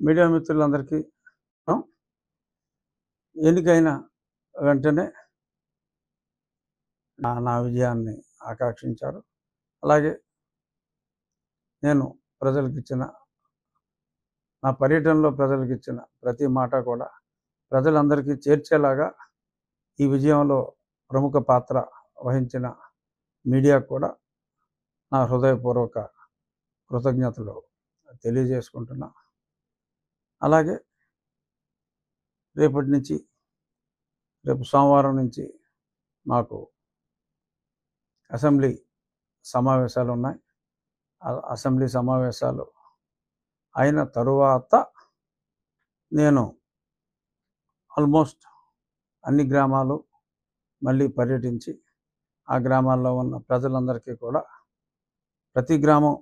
Media మిత్రులందరికీ ఎన్నికైన వెంటనే నా విజయాన్ని ఆకాంక్షించారు. అలాగే నేను ప్రజలకిచ్చిన నా పర్యటనలో ప్రజలకిచ్చిన ప్రతి మాట కూడా ప్రజలందరికీ చేర్చేలాగా ఈ విజయంలో ప్రముఖ పాత్ర వహించిన మీడియాకు కూడా నా హృదయపూర్వక కృతజ్ఞతలు తెలియజేసుకుంటున్నా. అలాగే రేపు సోమవారం నుంచి మాకు అసెంబ్లీ సమావేశాలు ఉన్నాయి. అసెంబ్లీ సమావేశాలు అయిన తరువాత నేను ఆల్మోస్ట్ అన్ని గ్రామాలు మళ్ళీ పర్యటించి ఆ గ్రామాల్లో ఉన్న ప్రజలందరికీ కూడా ప్రతి గ్రామం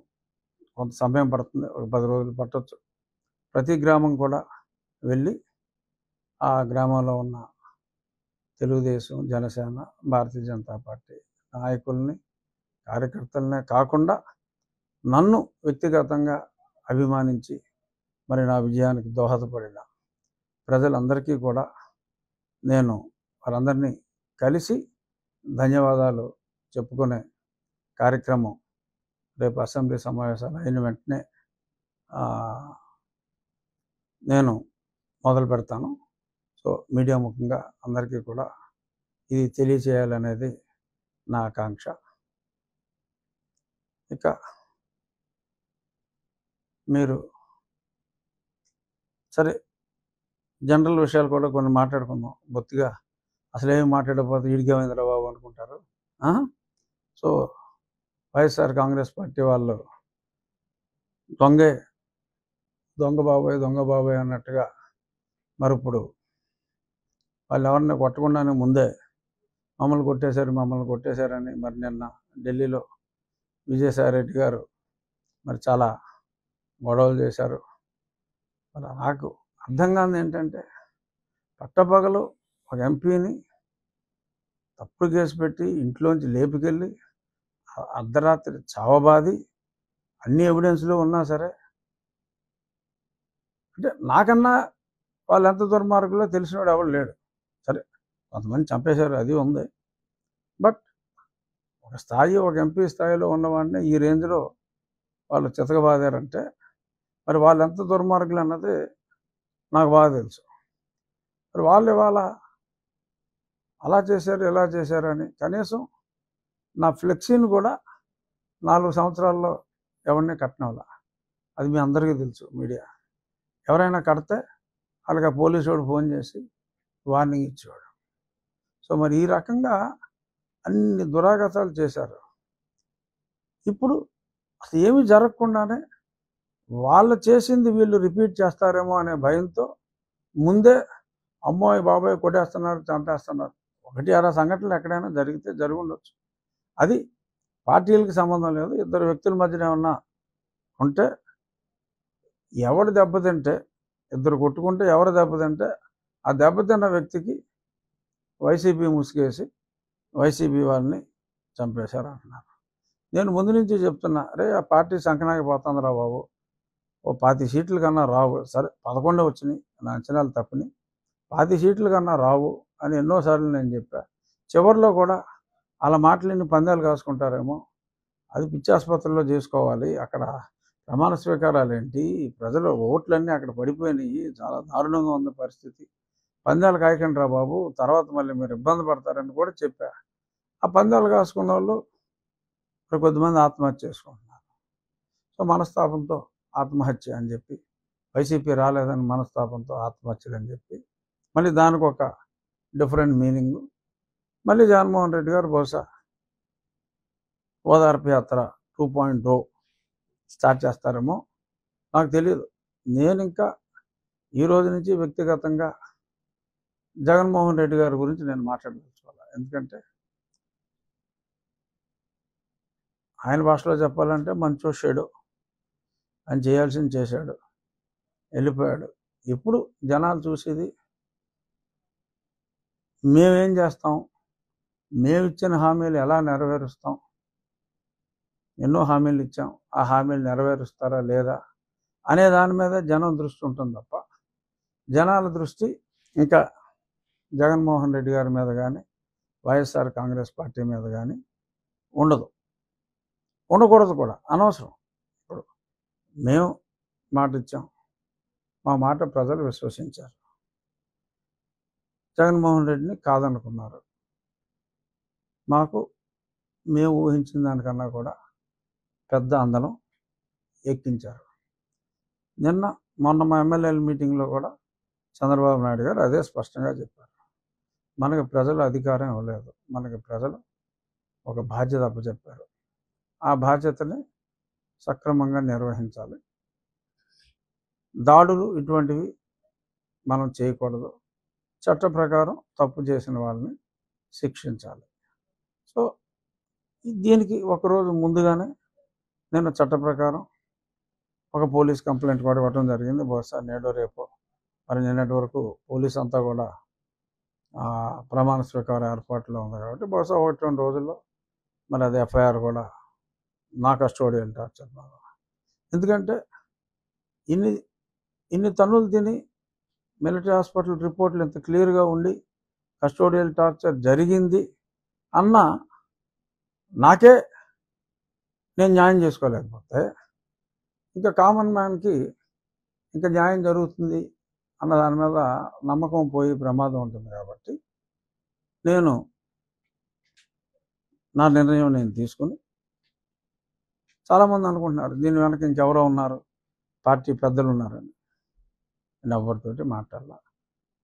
కొంత సమయం పడుతుంది, ఒక 10 రోజులు పట్టవచ్చు. ప్రతి గ్రామం కూడా వెళ్ళి ఆ గ్రామంలో ఉన్న తెలుగుదేశం, జనసేన, భారతీయ జనతా పార్టీ నాయకుల్ని, కార్యకర్తలనే కాకుండా నన్ను వ్యక్తిగతంగా అభిమానించి మరి నా విజయానికి దోహదపడిన ప్రజలందరికీ కూడా నేను వారందరినీ కలిసి ధన్యవాదాలు చెప్పుకునే కార్యక్రమం రేపు అసెంబ్లీ సమావేశాలు అయిన వెంటనే నేను మొదలు పెడతాను. సో మీడియా ముఖంగా అందరికీ కూడా ఇది తెలియచేయాలనేది నా ఆకాంక్ష. ఇక మీరు సరే జనరల్ విషయాలు కూడా కొన్ని మాట్లాడుకుందాం. బొత్తిగా అసలేమి మాట్లాడకపోతే ఈడికేమైందిరా బాబు అనుకుంటారు. సో వైఎస్ఆర్ కాంగ్రెస్ పార్టీ వాళ్ళు దొంగ బాబాయ్ అన్నట్టుగా మరి ఇప్పుడు వాళ్ళు ఎవరిని కొట్టకుండానే ముందే మమ్మల్ని కొట్టేశారని మరి నిన్న ఢిల్లీలో విజయసాయిరెడ్డి గారు మరి చాలా గొడవలు చేశారు. మరి నాకు అర్థం కాదు ఏంటంటే పట్టపగలు ఒక ఎంపీని తప్పుడు కేసు పెట్టి ఇంట్లోంచి లేపుకెళ్ళి అర్ధరాత్రి చావబాది అన్ని ఎవిడెన్స్లు ఉన్నా సరే, అంటే నాకన్నా వాళ్ళు ఎంత దుర్మార్గులో తెలిసినవాడు ఎవరు లేడు. సరే కొంతమంది చంపేశారు, అది ఉంది. బట్ ఒక ఎంపీ స్థాయిలో ఉన్నవాడిని ఈ రేంజ్లో వాళ్ళు చితకబాదారంటే మరి వాళ్ళు ఎంత దుర్మార్గులు అన్నది నాకు బాగా తెలుసు. మరి వాళ్ళు ఇవాళ అలా చేశారు ఇలా చేశారు అని కనీసం నా ఫ్లెక్సీని కూడా 4 సంవత్సరాల్లో ఎవరిని కట్టనవల. అది మీ అందరికీ తెలుసు. మీడియా ఎవరైనా కడితే వాళ్ళకి ఆ పోలీసు వాడు ఫోన్ చేసి వార్నింగ్ ఇచ్చేవాడు. సో మరి ఈ రకంగా అన్ని దురాగతాలు చేశారు. ఇప్పుడు అసలు ఏమీ జరగకుండానే వాళ్ళు చేసింది వీళ్ళు రిపీట్ చేస్తారేమో అనే భయంతో ముందే అమ్మోయ్ బాబాయ్ కొట్టేస్తున్నారు, చంపేస్తున్నారు. 1-6 సంఘటనలు ఎక్కడైనా జరిగి ఉండొచ్చు. అది పార్టీలకు సంబంధం లేదు. ఇద్దరు వ్యక్తుల మధ్యన ఏమన్నా ఉంటే ఎవడు దెబ్బతింటే, ఇద్దరు కొట్టుకుంటే ఎవరు దెబ్బతింటే ఆ దెబ్బతిన్న వ్యక్తికి వైసీపీ ముసుగేసి వైసీపీ వాళ్ళని చంపేశారు అంటున్నారు. నేను ముందు నుంచి చెప్తున్నా, అరే ఆ పార్టీ సంకనాకి పోతుందిరా బాబు, ఓ 25 సీట్ల కన్నా రావు. సరే 11 వచ్చినాయి, నా అంచనాలు తప్పని. 25 సీట్ల కన్నా రావు అని ఎన్నోసార్లు నేను చెప్పా. చివరిలో కూడా అలా మాటలని పందాలు కాసుకుంటారేమో, అది పిచ్చి ఆసుపత్రిలో చేసుకోవాలి. అక్కడ ప్రమాణ స్వీకారాలు ఏంటి, ప్రజల ఓట్లన్నీ అక్కడ పడిపోయినాయి, చాలా దారుణంగా ఉంది పరిస్థితి. పందాలు కాయకండి రా బాబు, తర్వాత మళ్ళీ మీరు ఇబ్బంది పడతారని కూడా చెప్పా. ఆ పందాలు కాసుకున్న వాళ్ళు కొద్దిమంది ఆత్మహత్య చేసుకుంటున్నారు. సో మనస్తాపంతో ఆత్మహత్య అని చెప్పి, వైసీపీ రాలేదని మనస్తాపంతో ఆత్మహత్యలు అని చెప్పి, మళ్ళీ దానికి ఒక డిఫరెంట్ మీనింగ్. మళ్ళీ జగన్మోహన్ రెడ్డి గారు బహుశా ఓదార్పు యాత్ర 2.0 స్టార్ట్ చేస్తారేమో, నాకు తెలియదు. నేను ఇంకా ఈ రోజు నుంచి వ్యక్తిగతంగా జగన్మోహన్ రెడ్డి గారి గురించి నేను మాట్లాడదలుచుకోవాలి. ఎందుకంటే ఆయన భాషలో చెప్పాలంటే మంచో షేడో, ఆయన చేయాల్సింది చేశాడు, వెళ్ళిపోయాడు. ఇప్పుడు జనాలు చూసేది మేమేం చేస్తాం, మేమిచ్చిన హామీలు ఎలా నెరవేరుస్తాం, ఎన్నో హామీలు ఇచ్చాం, ఆ హామీలు నెరవేరుస్తారా లేదా అనే దాని మీద జనం దృష్టి ఉంటుంది తప్ప జనాల దృష్టి ఇంకా జగన్మోహన్ రెడ్డి గారి మీద కానీ వైఎస్ఆర్ కాంగ్రెస్ పార్టీ మీద కానీ ఉండదు, ఉండకూడదు కూడా, అనవసరం. ఇప్పుడు మేము మాట ఇచ్చాం, మా మాట ప్రజలు విశ్వసించారు, జగన్మోహన్ రెడ్డిని కాదనుకున్నారు. మాకు మేము ఊహించిన దానికన్నా కూడా పెద్ద అందలం ఎక్కించారు. మొన్న మా ఎమ్మెల్యేల మీటింగ్లో కూడా చంద్రబాబు నాయుడు గారు అదే స్పష్టంగా చెప్పారు. మనకి ప్రజలు అధికారం ఇవ్వలేదు, మనకి ప్రజలు ఒక బాధ్యత అప్పచెప్పారు. ఆ బాధ్యతని సక్రమంగా నిర్వహించాలి. దాడులు ఇటువంటివి మనం చేయకూడదు. చట్ట ప్రకారం తప్పు చేసిన వాళ్ళని శిక్షించాలి. సో దీనికి ఒకరోజు ముందుగానే నేను చట్ట ప్రకారం ఒక పోలీస్ కంప్లైంట్ కూడా ఇవ్వడం జరిగింది. బహుశా నేడో రేపో, మరి నిన్నటి వరకు పోలీస్ అంతా కూడా ప్రమాణ స్వీకార ఏర్పాట్లో ఉంది కాబట్టి బహుశా 1-2 రోజుల్లో మరి అది ఎఫ్ఐఆర్ కూడా నా కస్టోడియల్ టార్చర్. ఎందుకంటే ఇన్ని తన్నులు తిని మిలిటరీ హాస్పిటల్ రిపోర్ట్లు ఇంత క్లియర్గా ఉండి కస్టోడియల్ టార్చర్ జరిగింది అన్న నాకే నేను న్యాయం చేసుకోలేకపోతే ఇంకా కామన్ మ్యాన్కి ఇంకా న్యాయం జరుగుతుంది అన్న దాని మీద నమ్మకం పోయి ప్రమాదం ఉంటుంది. కాబట్టి నేను నా నిర్ణయం నేను తీసుకుని, చాలామంది అనుకుంటున్నారు దీని వెనక ఇంకెవరో ఉన్నారు, పార్టీ పెద్దలు ఉన్నారని. నేను ఎవరితోటి మాట్లాడాల.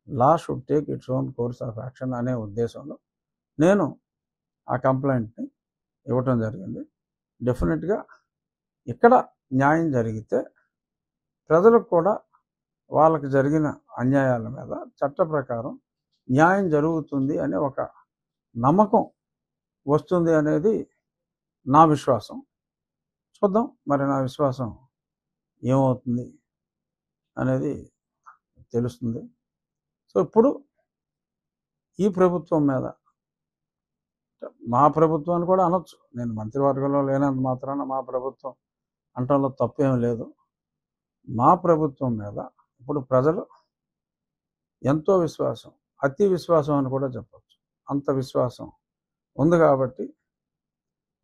Law should take its own course of action అనే ఉద్దేశంలో నేను ఆ కంప్లైంట్ని ఇవ్వటం జరిగింది. డెఫినెట్గా ఇక్కడ న్యాయం జరిగితే ప్రజలకు కూడా వాళ్ళకి జరిగిన అన్యాయాల మీద చట్ట ప్రకారం న్యాయం జరుగుతుంది అనే ఒక నమ్మకం వస్తుంది అనేది నా విశ్వాసం. చూద్దాం మరి నా విశ్వాసం ఏమవుతుంది అనేది తెలుస్తుంది. సో ఇప్పుడు ఈ ప్రభుత్వం మీద, మా ప్రభుత్వాన్ని కూడా అనొచ్చు, నేను మంత్రివర్గంలో లేనంత మాత్రాన మా ప్రభుత్వం అంటంలో తప్పేం లేదు. మా ప్రభుత్వం మీద ఇప్పుడు ప్రజలు ఎంతో విశ్వాసం, అతి విశ్వాసం అని కూడా చెప్పచ్చు, అంత విశ్వాసం ఉంది. కాబట్టి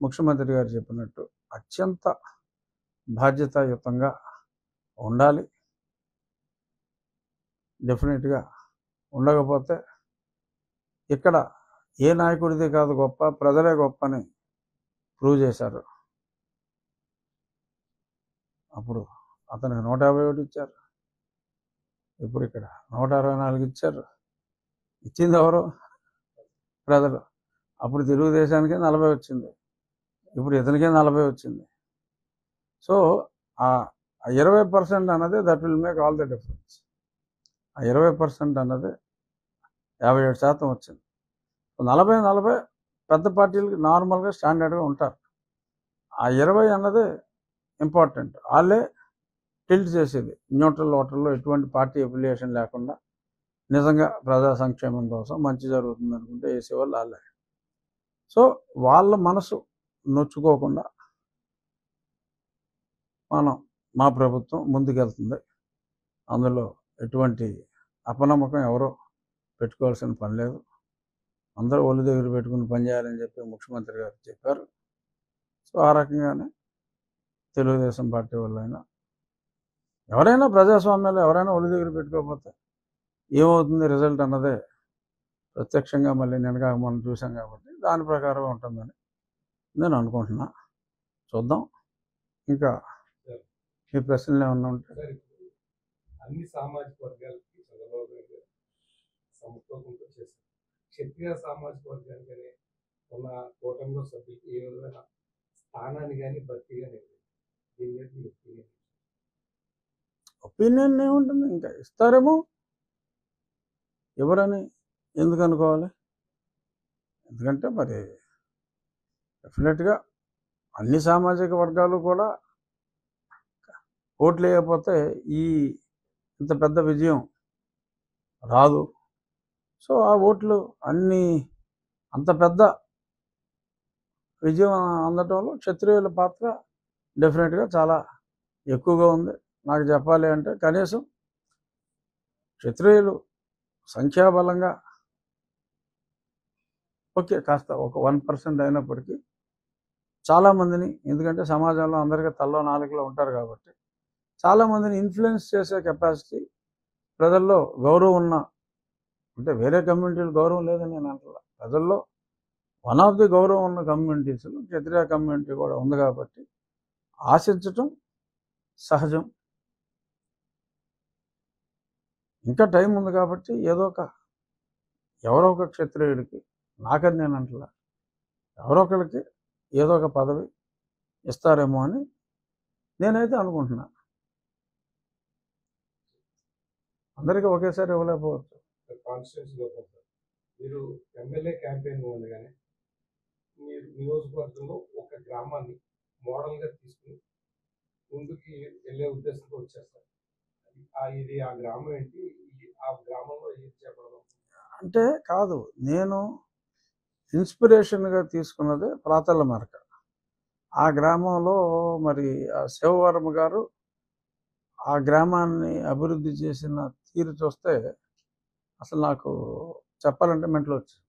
ముఖ్యమంత్రి గారు చెప్పినట్టు అత్యంత బాధ్యతాయుతంగా ఉండాలి. డెఫినెట్గా ఉండకపోతే ఇక్కడ ఏ నాయకుడిది కాదు గొప్ప, ప్రజలే గొప్ప అని ప్రూవ్ చేశారు. అప్పుడు అతనికి 151 ఇచ్చారు, ఇప్పుడు ఇక్కడ 164 ఇచ్చారు. ఇచ్చింది ఎవరు? ప్రజలు. అప్పుడు తెలుగుదేశానికి 40 వచ్చింది, ఇప్పుడు ఇతనికే 40 వచ్చింది. సో ఆ 20% అన్నది that will make all the difference. ఆ 20% అన్నది 57% వచ్చింది. 40 పెద్ద పార్టీలకి నార్మల్గా స్టాండర్డ్గా ఉంటారు. ఆ 20 అన్నది ఇంపార్టెంట్. వాళ్ళే టిల్ట్ చేసేది న్యూట్రల్ ఓటర్లో ఎటువంటి పార్టీ అఫిలియేషన్ లేకుండా నిజంగా ప్రజా సంక్షేమం కోసం మంచి జరుగుతుంది అనుకుంటే వేసేవాళ్ళు వాళ్ళే. సో వాళ్ళ మనసు నొచ్చుకోకుండా మా ప్రభుత్వం ముందుకెళ్తుంది. అందులో ఎటువంటి అపనమ్మకం ఎవరో పెట్టుకోవాల్సిన పని లేదు. అందరూ ఒళ్ళు దగ్గర పెట్టుకుని పనిచేయాలని చెప్పి ముఖ్యమంత్రి గారు చెప్పారు. సో ఆ రకంగానే తెలుగుదేశం పార్టీ వాళ్ళైనా ఎవరైనా ప్రజాస్వామ్యంలో ఎవరైనా ఒళ్ళు దగ్గర పెట్టుకోకపోతే ఏమవుతుంది రిజల్ట్ అన్నదే ప్రత్యక్షంగా మళ్ళీ నిన్నగా మనం చూసాం కాబట్టి దాని ప్రకారం ఉంటుందని నేను అనుకుంటున్నా. చూద్దాం. ఇంకా మీ ప్రశ్నలు ఏమన్నా ఉంటే. అన్ని సామాజిక వర్గాలకి చంద్రబాబు నాయుడు గారు సమతూకంతో చేశారు. క్షత్రియ సామాజిక వర్గానికనే ఉన్న కూటమిలో సభ్యులకి ఏ విధమైన స్థానాన్ని కానీ భర్తీ కానీ దీని మీద మీ ఒపీనియన్ ఏముంటుంది, ఇంకా ఇస్తారేమో, ఎవరని ఎందుకు అనుకోవాలి. ఎందుకంటే మరి డెఫినెట్గా అన్ని సామాజిక వర్గాలు కూడా ఓట్లు వేయకపోతే ఇంత పెద్ద విజయం రాదు. సో ఆ ఓట్లు అంత పెద్ద విజయం అందటంలో క్షత్రియుల పాత్ర డెఫినెట్గా చాలా ఎక్కువగా ఉంది. నాకు చెప్పాలి అంటే కనీసం క్షత్రియులు సంఖ్యాబలంగా ఓకే కాస్త ఒక 1% అయినప్పటికీ చాలామందిని, ఎందుకంటే సమాజంలో అందరికీ తల్లో నాలుగులో ఉంటారు కాబట్టి చాలామందిని ఇన్ఫ్లుయెన్స్ చేసే కెపాసిటీ ప్రజల్లో గౌరవం ఉన్న, అంటే వేరే కమ్యూనిటీలు గౌరవం లేదని నేను అంటున్నా, ప్రజల్లో వన్ ఆఫ్ ది గౌరవం ఉన్న కమ్యూనిటీస్లో క్షత్రియ కమ్యూనిటీ కూడా ఉంది కాబట్టి ఆశించటం సహజం. ఇంకా టైం ఉంది కాబట్టి ఎవరో ఒక క్షత్రియుడికి, నాకని నేను అంటలా, ఎవరో ఒకరికి ఏదో ఒక పదవి ఇస్తారేమో అని నేనైతే అనుకుంటున్నా. అందరికీ ఒకేసారి ఇవ్వలేకపోవచ్చు. కాన్స్టిట్యూన్సీలో మీరు ఎమ్మెల్యే క్యాంపెయిన్ ఉండగానే మీరు నియోజకవర్గంలో ఒక గ్రామాన్ని మోడల్గా తీసుకుని ముందుకి వెళ్ళే ఉద్దేశంతో వచ్చేస్తారు. ఇది ఆ గ్రామం ఏంటి, ఆ గ్రామంలో ఏది చెప్పడం అంటే కాదు, నేను ఇన్స్పిరేషన్గా తీసుకున్నదే ప్రాతల మరక. ఆ గ్రామంలో మరి శివవర్మ గారు ఆ గ్రామాన్ని అభివృద్ధి చేసిన తీరు చూస్తే అసలు నాకు చెప్పాలంటే మెంటలు వచ్చింది.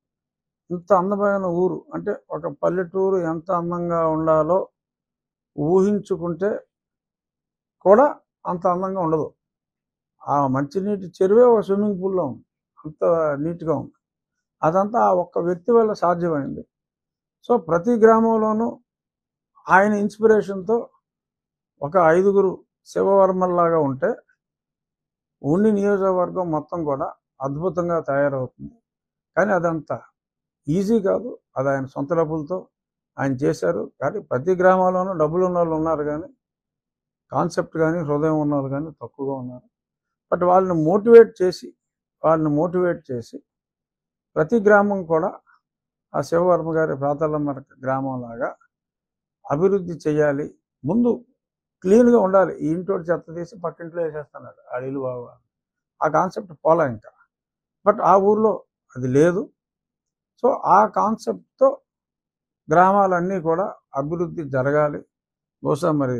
ఇంత అందమైన ఊరు, అంటే ఒక పల్లెటూరు ఎంత అందంగా ఉండాలో ఊహించుకుంటే కూడా అంత అందంగా ఉండదు. ఆ మంచినీటి చెరువే ఒక స్విమ్మింగ్ పూల్లో ఉంది, అంత నీట్గా ఉంది. అదంతా ఆ ఒక్క వ్యక్తి వల్ల సాధ్యమైంది. సో ప్రతి గ్రామంలోనూ ఆయన ఇన్స్పిరేషన్తో ఒక 5గురు శివవర్మల్లాగా ఉంటే ఉండి నియోజకవర్గం మొత్తం కూడా అద్భుతంగా తయారవుతుంది. కానీ అదంతా ఈజీ కాదు, అది ఆయన సొంత డబ్బులతో ఆయన చేశారు. కానీ ప్రతి గ్రామంలోనూ డబ్బులు ఉన్న వాళ్ళు ఉన్నారు, కానీ కాన్సెప్ట్ కానీ హృదయం ఉన్న వాళ్ళు కానీ తక్కువగా ఉన్నారు. బట్ వాళ్ళని మోటివేట్ చేసి ప్రతి గ్రామం కూడా ఆ శివవర్మ గారి ప్రాతలమ్మ గ్రామంలాగా అభివృద్ధి చేయాలి. ముందు క్లీన్గా ఉండాలి. ఈ ఇంటోటి చెత్త తీసి పక్కింట్లో వేసేస్తున్నాడు, ఆ ఇల్లు బాగా, ఆ కాన్సెప్ట్ పోలా ఇంకా. బట్ ఆ ఊర్లో అది లేదు. సో ఆ కాన్సెప్ట్తో గ్రామాలన్నీ కూడా అభివృద్ధి జరగాలి. బహుశా మరి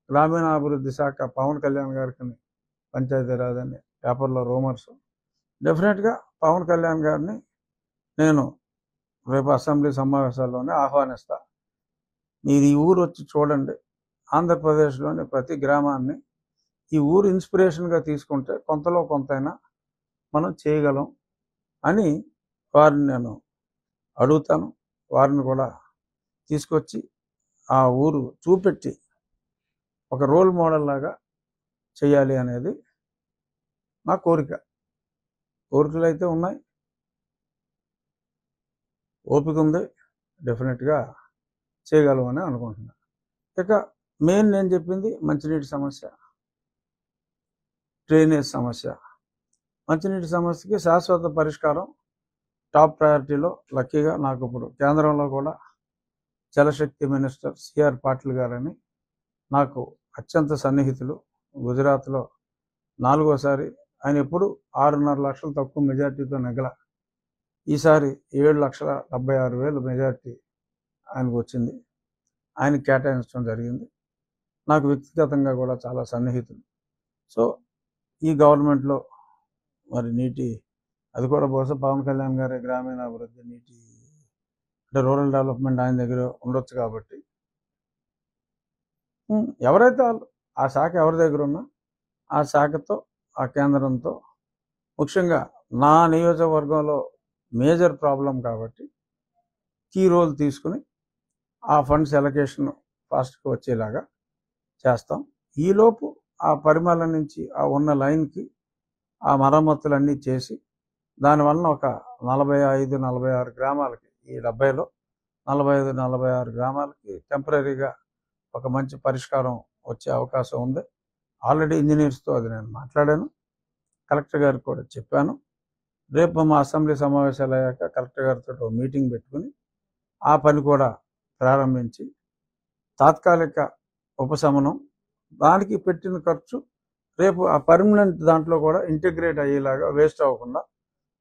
గ్రామీణాభివృద్ధి శాఖ పవన్ కళ్యాణ్ గారికి పంచాయతీరాజ్ అని పేపర్లో రూమర్స్, డెఫినెట్గా పవన్ కళ్యాణ్ గారిని నేను రేపు అసెంబ్లీ సమావేశాల్లోనే ఆహ్వానిస్తా. మీరు ఈ ఊరు వచ్చి చూడండి, ఆంధ్రప్రదేశ్లోని ప్రతి గ్రామాన్ని ఈ ఊరు ఇన్స్పిరేషన్గా తీసుకుంటే కొంతలో కొంతైనా మనం చేయగలం అని వారిని నేను అడుగుతాను. వారిని కూడా తీసుకొచ్చి ఆ ఊరు చూపెట్టి ఒక రోల్ మోడల్ లాగా చేయాలి అనేది నా కోరిక. కోరికలు అయితే ఉన్నాయి, ఓపిక ఉంది, డెఫినెట్గా చేయగలమని అనుకుంటున్నాను. ఇక మెయిన్ నేను చెప్పింది మంచినీటి సమస్య, డ్రైనేజ్ సమస్య. మంచినీటి సమస్యకి శాశ్వత పరిష్కారం టాప్ ప్రయారిటీలో. లక్కీగా నాకు ఇప్పుడు కేంద్రంలో కూడా జలశక్తి మినిస్టర్ సిఆర్ పాటిల్ గారని నాకు అత్యంత సన్నిహితులు. గుజరాత్లో 4వసారి ఆయన ఎప్పుడు 6.5 లక్షలు తక్కువ మెజార్టీతో నెగల. ఈసారి 7,76,000 మెజార్టీ ఆయనకు వచ్చింది. ఆయనకు కేటాయించడం జరిగింది. నాకు వ్యక్తిగతంగా కూడా చాలా సన్నిహితులు. సో ఈ గవర్నమెంట్లో మరి నీటి, అది కూడా బహుశా పవన్ కళ్యాణ్ గారి గ్రామీణాభివృద్ధి నీటి అంటే రూరల్ డెవలప్మెంట్ ఆయన దగ్గర ఉండొచ్చు కాబట్టి ఎవరైతే వాళ్ళు ఆ శాఖ ఎవరి దగ్గర ఉన్నా ఆ శాఖతో, ఆ కేంద్రంతో, ముఖ్యంగా నా నియోజకవర్గంలో మేజర్ ప్రాబ్లం కాబట్టి కీ రోల్ తీసుకుని ఆ ఫండ్స్ ఎలకేషన్ ఫాస్ట్గా వచ్చేలాగా చేస్తాం. ఈలోపు ఆ పరిమళ నుంచి ఆ ఉన్న లైన్కి ఆ మరమ్మతులన్నీ చేసి దానివల్ల ఒక 45-46 గ్రామాలకి, ఈ 70లో 45-46 గ్రామాలకి టెంపరీగా ఒక మంచి పరిష్కారం వచ్చే అవకాశం ఉంది. ఆల్రెడీ ఇంజనీర్స్తో అది నేను మాట్లాడాను, కలెక్టర్ గారికి కూడా చెప్పాను. రేపు మా అసెంబ్లీ సమావేశాలు అయ్యాక కలెక్టర్ గారితో మీటింగ్ పెట్టుకుని ఆ పని కూడా ప్రారంభించి తాత్కాలిక ఉపశమనం, దానికి పెట్టిన ఖర్చు రేపు ఆ పర్మనెంట్ దాంట్లో కూడా ఇంటిగ్రేట్ అయ్యేలాగా, వేస్ట్ అవ్వకుండా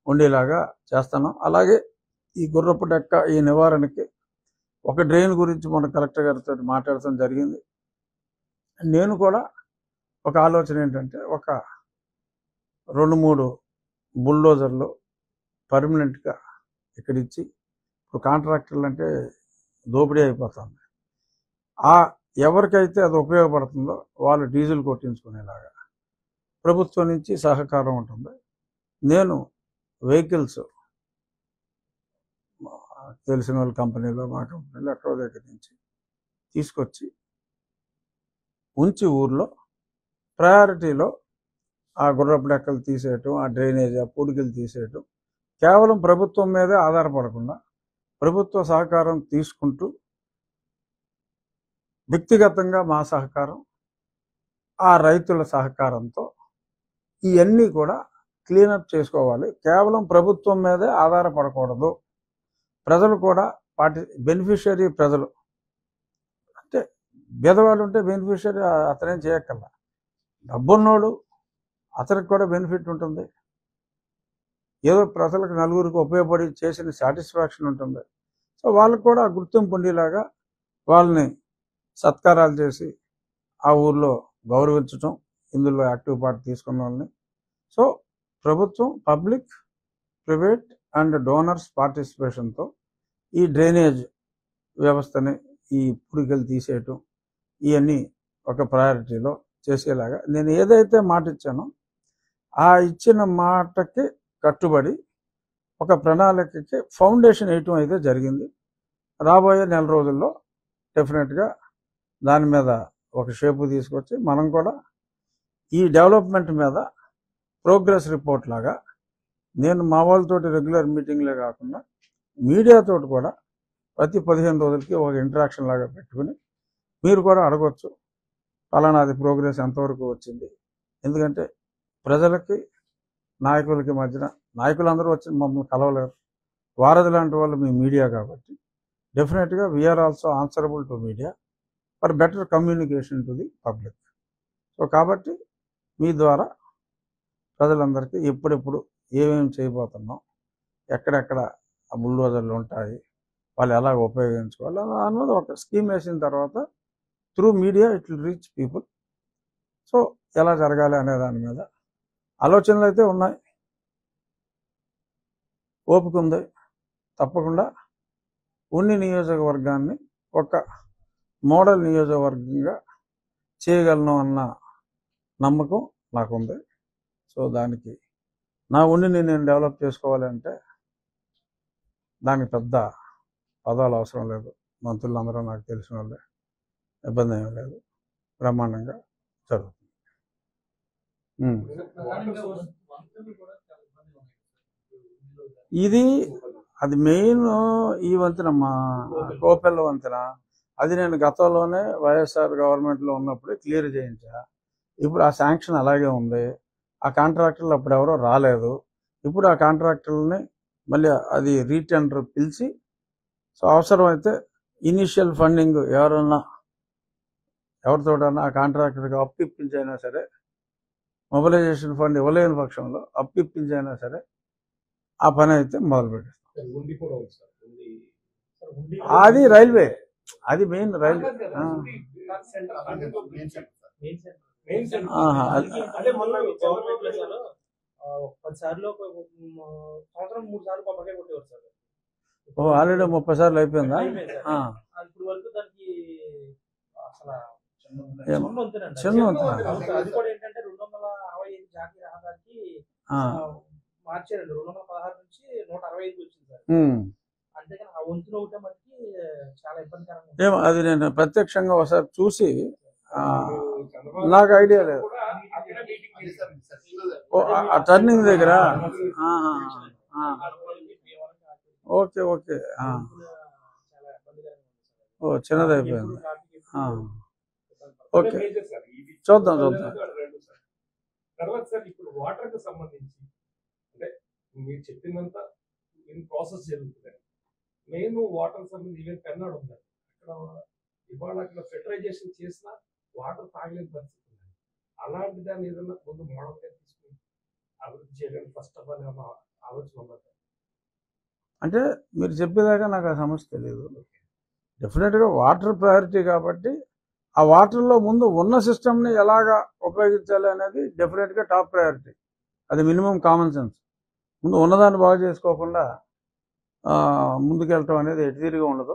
ఉండేలాగా చేస్తాను. అలాగే ఈ గుర్రపు డెక్క ఈ నివారణకి ఒక డ్రైన్ గురించి మన కలెక్టర్ గారితో మాట్లాడటం జరిగింది. నేను కూడా ఒక ఆలోచన ఏంటంటే ఒక 2-3 బుల్డోజర్లు పర్మనెంట్గా ఇక్కడ ఇచ్చి, ఇప్పుడు కాంట్రాక్టర్లు అంటే దోపిడీ అయిపోతుంది. ఎవరికైతే అది ఉపయోగపడుతుందో వాళ్ళు డీజిల్ కొట్టించుకునేలాగా ప్రభుత్వం నుంచి సహకారం ఉంటుంది. నేను వెహికల్స్ తెలిసిన వాళ్ళ కంపెనీలో, మా కంపెనీలో ఎక్కడో దగ్గర నుంచి తీసుకొచ్చి ఉంచి ఊర్లో ప్రయారిటీలో ఆ గుర్రపు డెక్కలు తీసేయటం, ఆ డ్రైనేజ్, ఆ పూడికలు తీసేయటం, కేవలం ప్రభుత్వం మీదే ఆధారపడకుండా ప్రభుత్వ సహకారం తీసుకుంటూ వ్యక్తిగతంగా మా సహకారం, ఆ రైతుల సహకారంతో ఇవన్నీ కూడా క్లీనప్ చేసుకోవాలి. కేవలం ప్రభుత్వం మీదే ఆధారపడకూడదు. ప్రజలు కూడా బెనిఫిషియరీ ప్రజలు అంటే బీదవాళ్ళు ఉంటే బెనిఫిషియరీ అతనేం చేయక్కర్లా. డబ్బున్నోడు అతనికి కూడా బెనిఫిట్ ఉంటుంది. ఏదో ప్రజలకు నలుగురికి ఉపయోగపడి చేసిన సాటిస్ఫాక్షన్ ఉంటుంది. సో వాళ్ళకు కూడా గుర్తింపు ఉండేలాగా వాళ్ళని సత్కారాలు చేసి ఆ ఊర్లో గౌరవించటం, ఇందులో యాక్టివ్ పార్ట్ తీసుకున్న వాళ్ళని. సో ప్రభుత్వం, పబ్లిక్, ప్రైవేట్ అండ్ డోనర్స్ పార్టిసిపేషన్తో ఈ డ్రైనేజ్ వ్యవస్థని, ఈ పూడికలు తీసేయటం, ఇవన్నీ ఒక ప్రయారిటీలో చేసేలాగా నేను ఏదైతే మాట ఇచ్చానో ఆ ఇచ్చిన మాటకి కట్టుబడి ఒక ప్రణాళికకి ఫౌండేషన్ వేయటం అయితే జరిగింది. రాబోయే నెల రోజుల్లో డెఫినెట్గా దాని మీద ఒక షేపు తీసుకొచ్చి మనం కూడా ఈ డెవలప్మెంట్ మీద ప్రోగ్రెస్ రిపోర్ట్ లాగా నేను మా వాళ్ళతోటి రెగ్యులర్ మీటింగ్లే కాకుండా మీడియాతో కూడా ప్రతి 15 రోజులకి ఒక ఇంటరాక్షన్ లాగా పెట్టుకుని మీరు కూడా అడగవచ్చు, ఫలానాది ప్రోగ్రెస్ ఎంతవరకు వచ్చింది. ఎందుకంటే ప్రజలకి నాయకులకి మధ్యన నాయకులందరూ వచ్చి మమ్మల్ని కలవలేరు. వారధి లాంటి వాళ్ళు మీ మీడియా కాబట్టి డెఫినెట్గా we are also answerable to media for better communication to the public. So కాబట్టి మీ ద్వారా ప్రజలందరికీ ఎప్పుడెప్పుడు ఏమేమి చేయబోతున్నాం, ఎక్కడెక్కడ బుల్డోజర్లు ఉంటాయి, వాళ్ళు ఎలా ఉపయోగించుకోవాలి అన్నది ఒక స్కీమ్ వేసిన తర్వాత through media it will reach people. So ఎలా జరగాలి అనే దాని మీద ఆలోచనలు అయితే ఉన్నాయి, ఓపిక ఉంది. తప్పకుండా ఉన్ని నియోజకవర్గాన్ని ఒక మోడల్ నియోజకవర్గంగా చేయగలను అన్న నమ్మకం నాకుంది. సో దానికి నా ఉండిని నేను డెవలప్ చేసుకోవాలంటే దానికి పెద్ద పదాలు అవసరం లేదు. మంత్రులందరూ నాకు తెలిసిన వాళ్ళే, ఇబ్బంది ఏమీ లేదు, బ్రహ్మాండంగా జరుగుతుంది. ఇది అది మెయిన్ ఈ వంతెన, మా కోపెల్ల వంతెన. అది నేను గతంలోనే వైఎస్ఆర్ గవర్నమెంట్లో ఉన్నప్పుడే క్లియర్ చేయించా. ఇప్పుడు ఆ శాంక్షన్ అలాగే ఉంది. ఆ కాంట్రాక్టర్లు అప్పుడు ఎవరో రాలేదు. ఇప్పుడు ఆ కాంట్రాక్టర్లని మళ్ళీ అది రీటెండర్ పిలిచి, సో అవసరమైతే ఇనీషియల్ ఫండింగ్ ఎవరితోటన్నా ఆ కాంట్రాక్టర్కి అప్పు ఇప్పించైనా సరే, మొబిలైజేషన్ ఫండ్ ఇవ్వలేని పక్షంలో అప్పు ఇప్పించైనా సరే ఆ పని అయితే మొదలుపెట్టారు. అది రైల్వే, అది మెయిన్ రైల్వే. ఆల్రెడీ 30 సార్లు అయిపోయిందా? చిన్న మార్చారండి. 216 నుంచి 165 వచ్చింది సార్. అంతేకాని ఆ వంతున ఒకటే మటుకి చాలా ఇబ్బందికరంగా ఏమో అది నేను ప్రత్యక్షంగా ఒకసారి చూసి నాకు ఐడియా లేదు. ఆ టర్నింగ్ దగ్గర ఓకే ఓకే. ఓ చిన్నది అయిపోయింది. ఓకే చూద్దాం. తర్వాత సార్ ఇప్పుడు వాటర్ కు సంబంధించి అంటే మీరు చెప్పినంత ప్రాసెస్ జరుగుతుంది. మెయిన్ వాటర్ సంబంధించి ఈవెన్ పెన్నాడు ఉంది, అక్కడ ఇవాళ అక్కడ ఫెటరైజేషన్ చేసినా వాటర్ తాగలేని పరిస్థితి ఉంది. అలాంటి దాన్ని ఏదన్నా ముందు మోడల్గా తీసుకుని అభివృద్ధి చేయడానికి ఫస్ట్ ఆఫ్ ఆల్ ఆలోచన ఉన్నది. అంటే మీరు చెప్పేదాకా నాకు ఆ సమస్య తెలియదు. డెఫినెట్గా వాటర్ ప్రయారిటీ కాబట్టి ఆ వాటర్లో ముందు ఉన్న సిస్టమ్ని ఎలాగా ఉపయోగించాలి అనేది డెఫినెట్గా టాప్ ప్రయారిటీ. అది మినిమం కామన్ సెన్స్. ముందు ఉన్నదాన్ని బాగు చేసుకోకుండా ముందుకెళ్ళటం అనేది ఎటు తిరిగి ఉండదు.